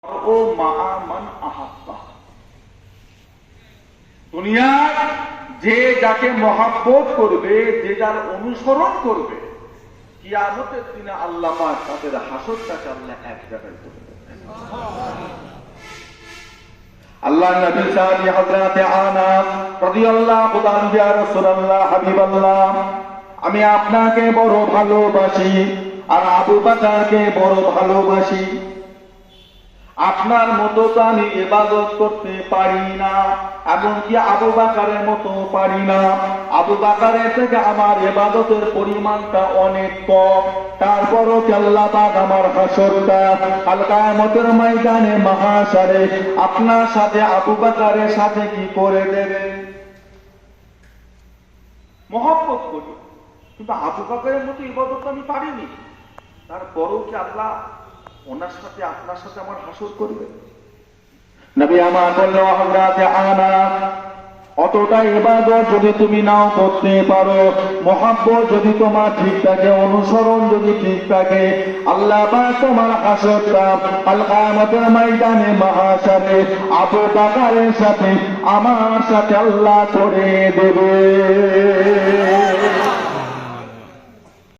ও মা মান আহাব্বা, দুনিয়ার যে যাকে মহাব্বত করবে, যে যার অনুসরণ করবে, কিয়ামতের দিনে আল্লাহ পাক তাদের হাসরটাকে আল্লাহ এক জায়গায় করে দেবেন। আল্লাহ নবী সাল্লাল্লাহু হযরতে আনাস রাদিয়াল্লাহু তাআলা ইয়া রাসূলুল্লাহ হাবিবাল্লাহ, আমি আপনাকে বড় ভালোবাসি আর আবু বকরকে বড় ভালোবাসি। আপনার মতো তো আমি ইবাদত করতে পারি না, এমনকি আবু বকরের মতো পারি না। আবু বকরের থেকে আমার ইবাদতের পরিমাণটা অনেক কম, তারপরও আল্লাহ পাক আমার হাসরটা কাল কিয়ামতের ময়দানে মাহশারে আপনার সাথে আবু বকরের সাথে কি করে দেবেন? মহব্বত করি, কিন্তু আবু বকরের মতো ইবাদত আমি পারিনি, তারপরও কি আল্লাহ ওনার সাথে আপনার সাথে আমার হাসর করবে? নবী আমার বলল, হযরতে আনাস, অতটা ইবাদত যদি তুমি নাও করতে পারো, মহব্বত যদি তোমার ঠিক থাকে, অনুসরণ যদি ঠিক থাকে, আল্লাহ পাক তোমার হাসরটা কাল কিয়ামতের ময়দানে মাহশারে আবু বকরের সাথে আমার সাথে আল্লাহ করে দেবে।